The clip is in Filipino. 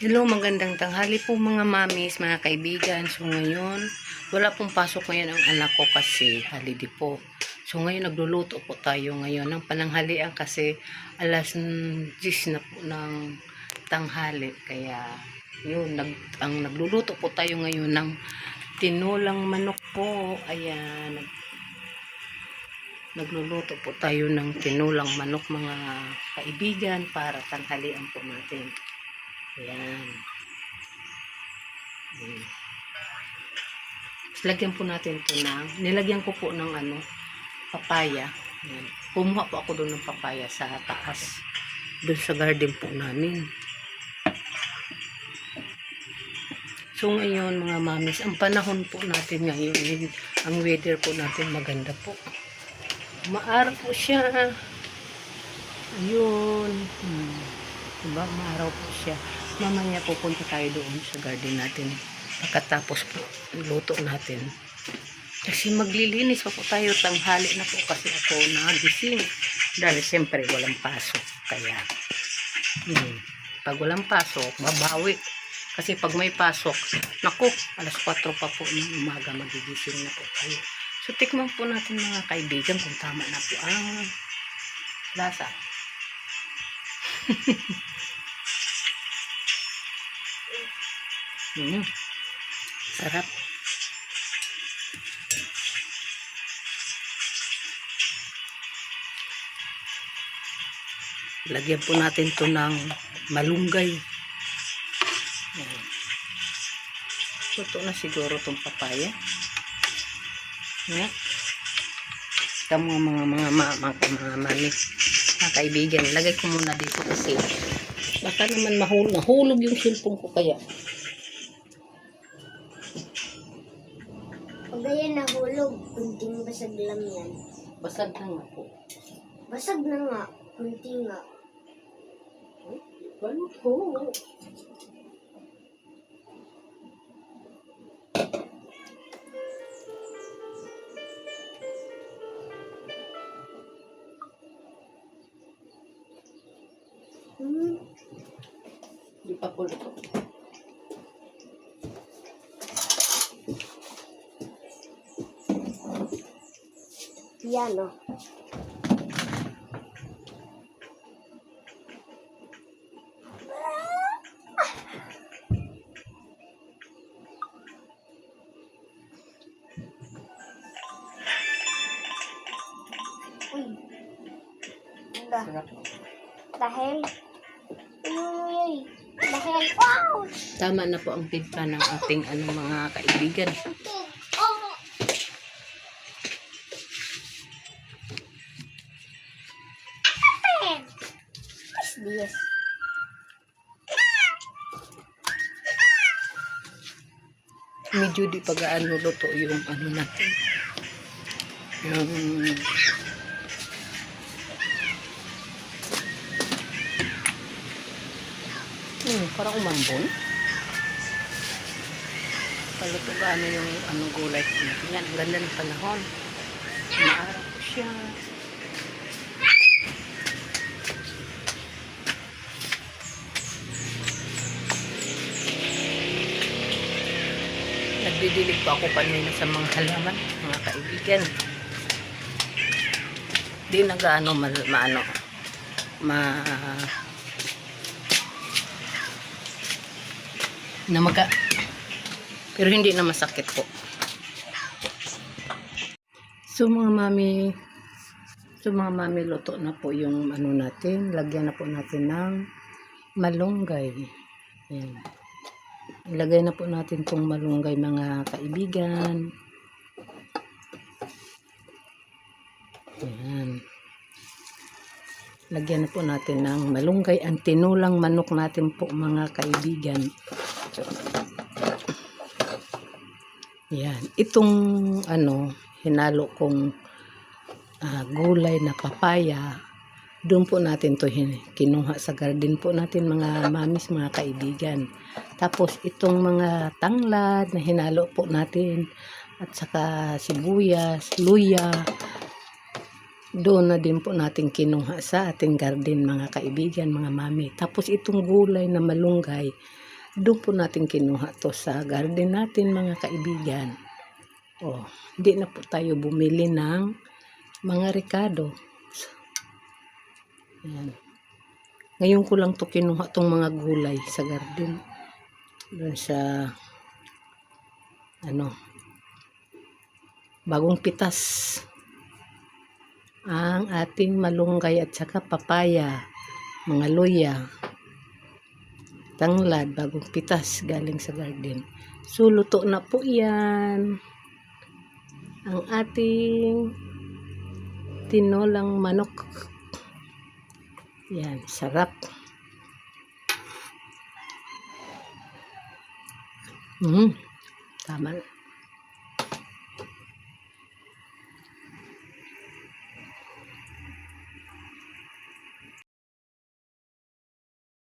Hello, magandang tanghali po mga mamis, mga kaibigan. So ngayon, wala pong pasok ngayon ang anak ko kasi holiday po. So ngayon nagluluto po tayo ngayon ng pananghalian kasi alas 10 na po ng tanghali. Kaya yun, nagluluto po tayo ngayon ng tinulang manok po. Ayan, nagluluto po tayo ng tinulang manok mga kaibigan para tanghalian po natin. Ayan. Lagyan po natin ito nilagyan ko po ng papaya. Ayan. Kumuha po ako doon ng papaya sa taas. Doon sa garden po namin. So ngayon mga mamis, ang panahon po natin ngayon, ang weather po natin maganda po. Maaraw po siya. Ayun. Diba? Maaraw po siya. Mamaya pupunta tayo doon sa garden natin. Pagkatapos po, luto natin. Kasi maglilinis pa po tayo. Tanghali na po kasi ako nagising. Dahil siyempre walang pasok. Kaya, pag walang pasok, babawi. Kasi pag may pasok, naku, alas 4 pa po ng umaga magigising na po tayo. So, tikman po natin mga kaibigan kung tama na po ang lasa. Sarap. Lagyan po natin to ng malunggay. Luto na siguro tong papaya. Ito mga mami, mga kaibigan. Lagay ko muna dito kasi baka naman nahulog yung cellphone ko kaya. Pag ganyan nahulog, kunting basag lang yan. Basag na nga po. Basag na nga, kunti nga. Balut ko. Di pa po ito. Yan o. Uy. Sarap. Dahil. Uy. Dahil. Wow! Tama na po ang timpla ng ating mga kaibigan. Yes. Medyo di pag-aano luto yung natin. Parang umambon. Paluto gaano yung gulay ko natin. Yan, ang ganda ng panahon. Maaraw ko siya. Nagdidilig pa ako kanina sa mga halaman, mga kaibigan. Di nagaano pero hindi na masakit po. So mga mami, luto na po yung natin. Lagyan na po natin ng malunggay. Ayan. Ilagay na po natin tong malunggay mga kaibigan. Ayan. Lagyan na po natin ng malunggay. Ang tinulang manok natin po mga kaibigan. Ayan. Itong hinalo kong gulay na papaya. Doon po natin to kinuha sa garden po natin mga mamis, mga kaibigan. Tapos itong mga tanglad na hinalo po natin at saka sibuyas, luya. Doon na din po natin kinuha sa ating garden mga kaibigan, mga mami. Tapos itong gulay na malunggay, Doon po natin kinuha to sa garden natin mga kaibigan. Oh, hindi na po tayo bumili ng mga Ricardo. Ayan. Ngayon ko lang to kinuha tong mga gulay sa garden. Doon sa bagong pitas ang ating malunggay at saka papaya, mga luya, tanglad, bagong pitas galing sa garden. So luto na po yan ang ating tinolang manok. Yan, sarap. Tama.